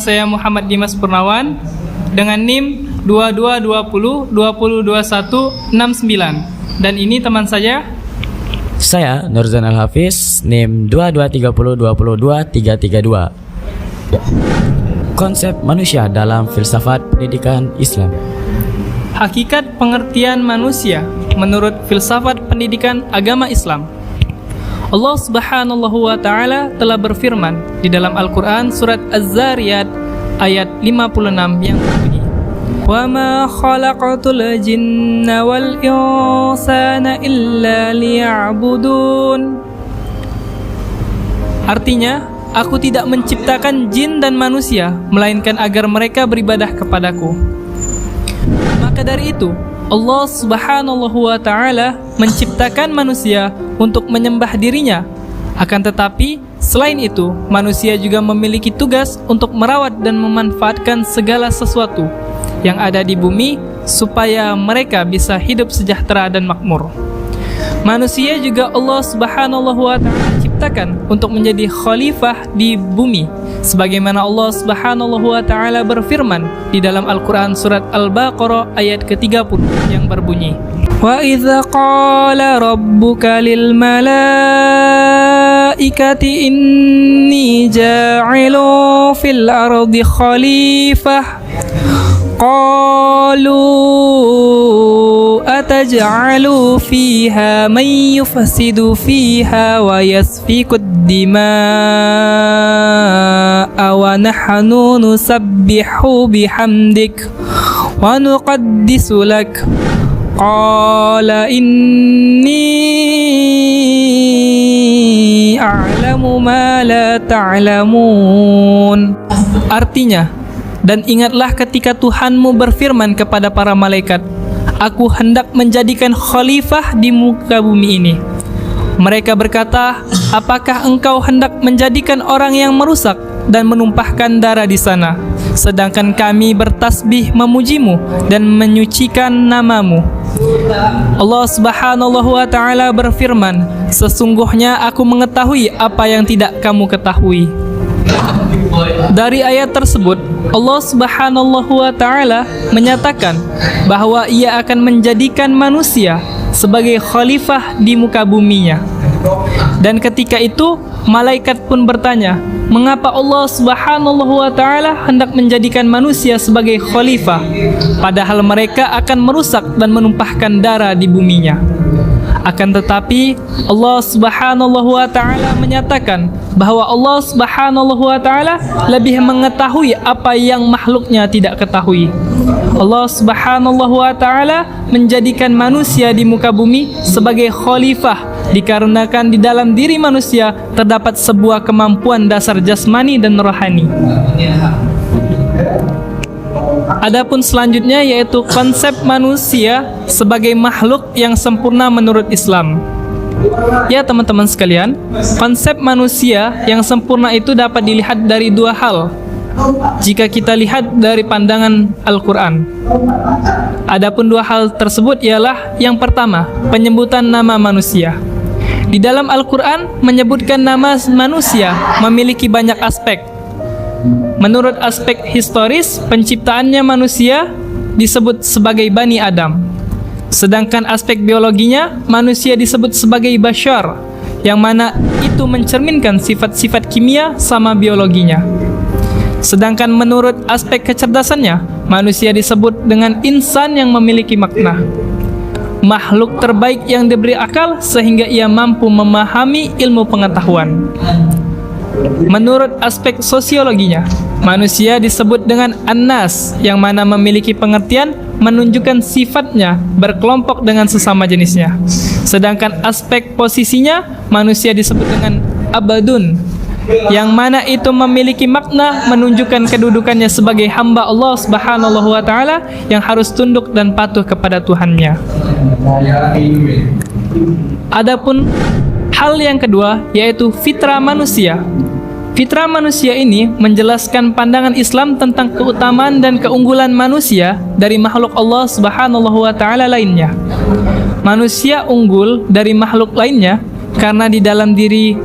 saya Muhammad Dimas Purnawan dengan NIM 2220202169. Dan ini teman saya Nurzan Al-Hafiz, NIM 2230202332. Konsep manusia dalam filsafat pendidikan Islam. Hakikat pengertian manusia menurut filsafat pendidikan agama Islam. Allah Subhanahu wa Ta'ala telah berfirman di dalam Al-Quran surat Az-Zariyat ayat 56 yang berbunyi, "Wa ma khalaqatul jinna wal insana illa liya'budun." Artinya, aku tidak menciptakan jin dan manusia melainkan agar mereka beribadah kepadaku. Maka dari itu, Allah Subhanahu wa Ta'ala menciptakan manusia untuk menyembah dirinya. Akan tetapi, selain itu, manusia juga memiliki tugas untuk merawat dan memanfaatkan segala sesuatu yang ada di bumi supaya mereka bisa hidup sejahtera dan makmur. Manusia juga Allah Subhanahu wa Ta'ala ciptakan untuk menjadi khalifah di bumi, sebagaimana Allah Subhanahu wa Ta'ala berfirman di dalam Al-Quran surat Al-Baqarah ayat ke-30 yang berbunyi, "Wa idza qala rabbuka lil malaikati inni ja'ilu fil ardi khalifah qalu ataj'alu fiha man yufsidu fiha wa yasfiku ad-dima'a wa nahnu nusabbihu bihamdik wa nuqaddisu lak qala inni a'lamu ma la ta'lamun." Artinya, dan ingatlah ketika Tuhanmu berfirman kepada para malaikat, "Aku hendak menjadikan khalifah di muka bumi ini." Mereka berkata, "Apakah engkau hendak menjadikan orang yang merusak dan menumpahkan darah di sana, sedangkan kami bertasbih memujimu dan menyucikan namamu?" Allah Subhanahu wa Ta'ala berfirman, "Sesungguhnya aku mengetahui apa yang tidak kamu ketahui." Dari ayat tersebut, Allah Subhanahu wa Ta'ala menyatakan bahwa Ia akan menjadikan manusia sebagai khalifah di muka buminya. Dan ketika itu, malaikat pun bertanya, mengapa Allah Subhanahu wa Ta'ala hendak menjadikan manusia sebagai khalifah, padahal mereka akan merusak dan menumpahkan darah di buminya. Akan tetapi, Allah Subhanahu wa Ta'ala menyatakan bahwa Allah Subhanahu wa Ta'ala lebih mengetahui apa yang makhluknya tidak ketahui. Allah Subhanahu wa Ta'ala menjadikan manusia di muka bumi sebagai khalifah dikarenakan di dalam diri manusia terdapat sebuah kemampuan dasar jasmani dan rohani. Adapun selanjutnya yaitu konsep manusia sebagai makhluk yang sempurna menurut Islam. Ya teman-teman sekalian, konsep manusia yang sempurna itu dapat dilihat dari dua hal jika kita lihat dari pandangan Al-Quran. Adapun dua hal tersebut ialah yang pertama, penyebutan nama manusia. Di dalam Al-Quran menyebutkan nama manusia memiliki banyak aspek. Menurut aspek historis, penciptaannya manusia disebut sebagai Bani Adam. Sedangkan aspek biologinya, manusia disebut sebagai Bashar, yang mana itu mencerminkan sifat-sifat kimia sama biologinya. Sedangkan menurut aspek kecerdasannya, manusia disebut dengan insan yang memiliki makna. Makhluk terbaik yang diberi akal sehingga ia mampu memahami ilmu pengetahuan. Menurut aspek sosiologinya, manusia disebut dengan An-Nas, yang mana memiliki pengertian menunjukkan sifatnya berkelompok dengan sesama jenisnya. Sedangkan aspek posisinya, manusia disebut dengan Abadun, yang mana itu memiliki makna menunjukkan kedudukannya sebagai hamba Allah Subhanahu wa Ta'ala yang harus tunduk dan patuh kepada Tuhannya. Adapun hal yang kedua yaitu fitrah manusia. Fitrah manusia ini menjelaskan pandangan Islam tentang keutamaan dan keunggulan manusia dari makhluk Allah Subhanahu wa Ta'ala lainnya. Manusia unggul dari makhluk lainnya karena di dalam diri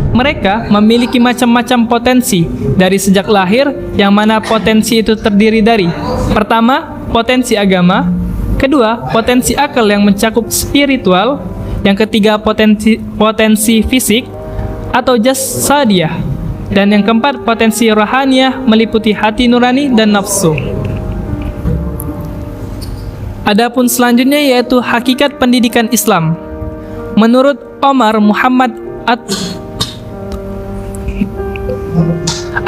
Mereka memiliki macam-macam potensi dari sejak lahir, yang mana potensi itu terdiri dari: pertama, potensi agama; kedua, potensi akal yang mencakup spiritual; yang ketiga, potensi fisik atau jasadiyah; dan yang keempat, potensi rohaniah meliputi hati nurani dan nafsu. Adapun selanjutnya yaitu hakikat pendidikan Islam. Menurut Omar Muhammad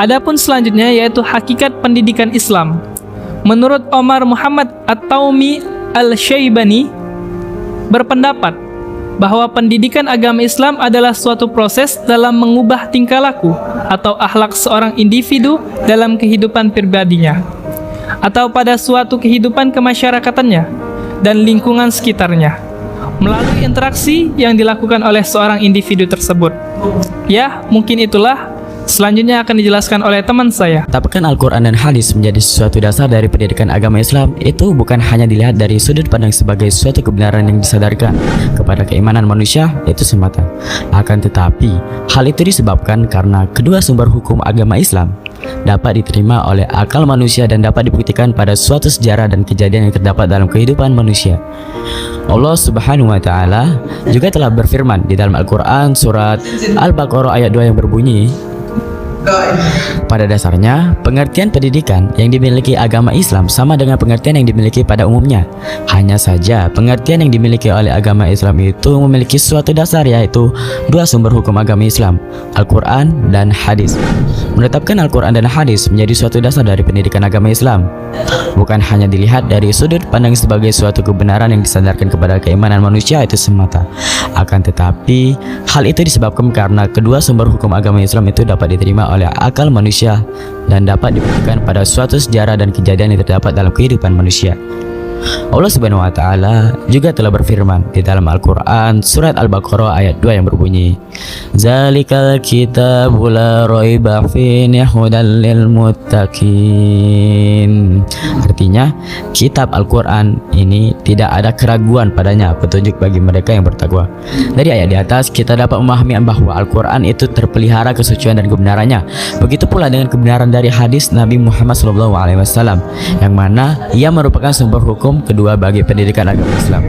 Adapun selanjutnya yaitu hakikat pendidikan Islam. Menurut Omar Muhammad At-Taumi Al-Syaibani berpendapat bahwa pendidikan agama Islam adalah suatu proses dalam mengubah tingkah laku atau akhlak seorang individu dalam kehidupan pribadinya atau pada suatu kehidupan kemasyarakatannya dan lingkungan sekitarnya melalui interaksi yang dilakukan oleh seorang individu tersebut. Ya, mungkin itulah. Selanjutnya akan dijelaskan oleh teman saya. Tapakan Al-Quran dan hadis menjadi suatu dasar dari pendidikan agama Islam itu bukan hanya dilihat dari sudut pandang sebagai suatu kebenaran yang disadarkan kepada keimanan manusia itu semata. Akan tetapi, hal itu disebabkan karena kedua sumber hukum agama Islam dapat diterima oleh akal manusia dan dapat dibuktikan pada suatu sejarah dan kejadian yang terdapat dalam kehidupan manusia. Allah Subhanahu wa Ta'ala juga telah berfirman di dalam Al-Quran surat Al-Baqarah ayat 2 yang berbunyi, pada dasarnya, pengertian pendidikan yang dimiliki agama Islam sama dengan pengertian yang dimiliki pada umumnya. Hanya saja, pengertian yang dimiliki oleh agama Islam itu memiliki suatu dasar, yaitu dua sumber hukum agama Islam, Al-Quran dan hadis. Menetapkan Al-Quran dan hadis menjadi suatu dasar dari pendidikan agama Islam bukan hanya dilihat dari sudut pandang sebagai suatu kebenaran yang disandarkan kepada keimanan manusia itu semata. Akan tetapi, hal itu disebabkan karena kedua sumber hukum agama Islam itu dapat diterima oleh akal manusia dan dapat dibuktikan pada suatu sejarah dan kejadian yang terdapat dalam kehidupan manusia. Allah Subhanahu wa Ta'ala juga telah berfirman di dalam Al-Quran surat Al-Baqarah ayat 2 yang berbunyi, Zalikal kitabu la raiba fihi hudan lil muttaqin. Artinya, kitab Al-Quran ini tidak ada keraguan padanya, petunjuk bagi mereka yang bertakwa. Dari ayat di atas kita dapat memahami bahwa Al-Quran itu terpelihara kesucian dan kebenarannya. Begitu pula dengan kebenaran dari hadis Nabi Muhammad SAW, yang mana ia merupakan sumber hukum kedua bagi pendidikan agama Islam.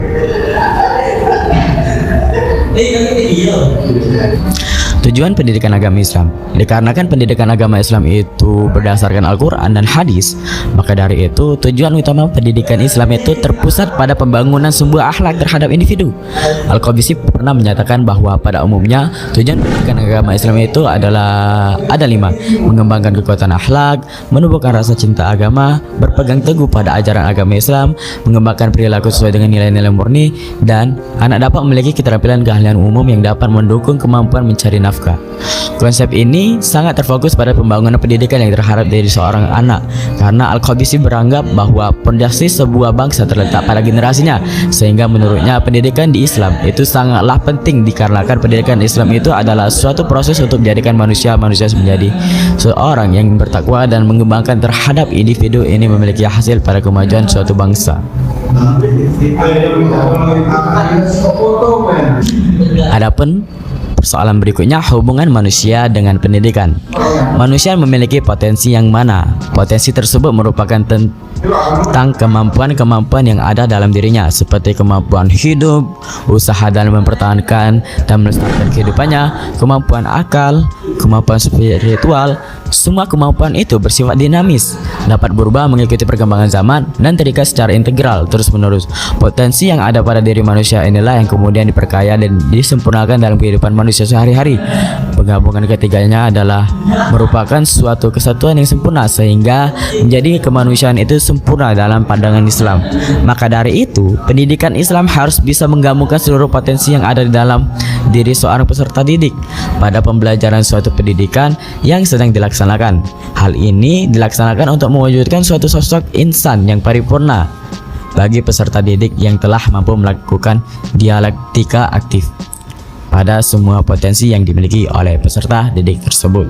Tujuan pendidikan agama Islam. Dikarenakan pendidikan agama Islam itu berdasarkan Al-Quran dan hadis, maka dari itu tujuan utama pendidikan Islam itu terpusat pada pembangunan sumber akhlak terhadap individu. Al-Qabisi pernah menyatakan bahwa pada umumnya tujuan pendidikan agama Islam itu adalah ada 5: mengembangkan kekuatan akhlak, menumbuhkan rasa cinta agama, berpegang teguh pada ajaran agama Islam, mengembangkan perilaku sesuai dengan nilai-nilai murni, dan anak dapat memiliki keterampilan keahlian umum yang dapat mendukung kemampuan mencari nafkah. Konsep ini sangat terfokus pada pembangunan pendidikan yang terharap dari seorang anak, karena Al-Qabisi beranggap bahwa pondasi sebuah bangsa terletak pada generasinya, sehingga menurutnya pendidikan di Islam itu sangatlah penting dikarenakan pendidikan Islam itu adalah suatu proses untuk menjadikan manusia menjadi seorang yang bertakwa dan mengembangkan terhadap individu ini memiliki hasil pada kemajuan suatu bangsa. Adapun persoalan berikutnya, hubungan manusia dengan pendidikan. Manusia memiliki potensi yang mana potensi tersebut merupakan tentang kemampuan-kemampuan yang ada dalam dirinya, seperti kemampuan hidup, usaha dalam mempertahankan dan melestarikan kehidupannya, kemampuan akal, kemampuan spiritual. Semua kemampuan itu bersifat dinamis, dapat berubah mengikuti perkembangan zaman dan terikat secara integral terus-menerus. Potensi yang ada pada diri manusia inilah yang kemudian diperkaya dan disempurnakan dalam kehidupan manusia sehari-hari. Penggabungan ketiganya adalah merupakan suatu kesatuan yang sempurna sehingga menjadi kemanusiaan itu sempurna dalam pandangan Islam. Maka dari itu, pendidikan Islam harus bisa menggabungkan seluruh potensi yang ada di dalam diri seorang peserta didik pada pembelajaran suatu pendidikan yang sedang dilaksanakan. Hal ini dilaksanakan untuk mewujudkan suatu sosok insan yang paripurna bagi peserta didik yang telah mampu melakukan dialektika aktif pada semua potensi yang dimiliki oleh peserta didik tersebut.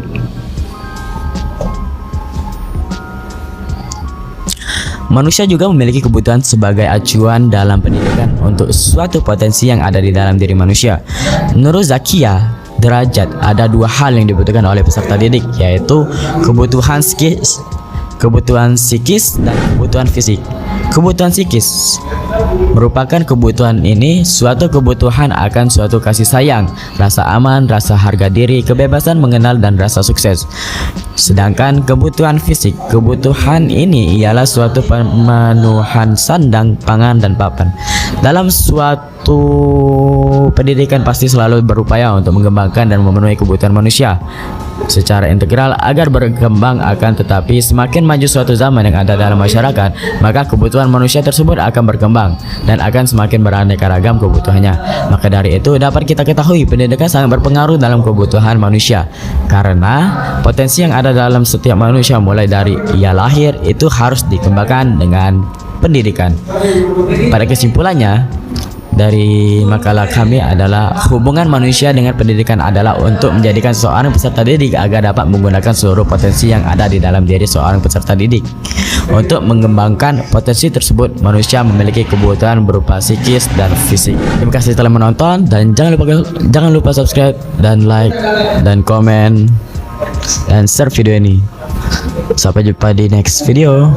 Manusia juga memiliki kebutuhan sebagai acuan dalam pendidikan untuk suatu potensi yang ada di dalam diri manusia. Menurut Zakia derajat, ada dua hal yang dibutuhkan oleh peserta didik, yaitu kebutuhan psikis dan kebutuhan fisik. Kebutuhan psikis merupakan kebutuhan ini suatu kebutuhan akan suatu kasih sayang, rasa aman, rasa harga diri, kebebasan mengenal dan rasa sukses. Sedangkan kebutuhan fisik, kebutuhan ini ialah suatu pemenuhan sandang, pangan dan papan. Dalam suatu pendidikan pasti selalu berupaya untuk mengembangkan dan memenuhi kebutuhan manusia secara integral agar berkembang, akan tetapi semakin maju suatu zaman yang ada dalam masyarakat, maka kebutuhan manusia tersebut akan berkembang dan akan semakin beraneka ragam kebutuhannya. Maka dari itu dapat kita ketahui pendidikan sangat berpengaruh dalam kebutuhan manusia, karena potensi yang ada dalam setiap manusia mulai dari ia lahir itu harus dikembangkan dengan pendidikan. Pada kesimpulannya, dari makalah kami adalah hubungan manusia dengan pendidikan adalah untuk menjadikan seorang peserta didik agar dapat menggunakan seluruh potensi yang ada di dalam diri seorang peserta didik. Untuk mengembangkan potensi tersebut, manusia memiliki kebutuhan berupa psikis dan fisik. Terima kasih telah menonton dan jangan lupa subscribe dan like dan komen dan share video ini. Sampai jumpa di next video.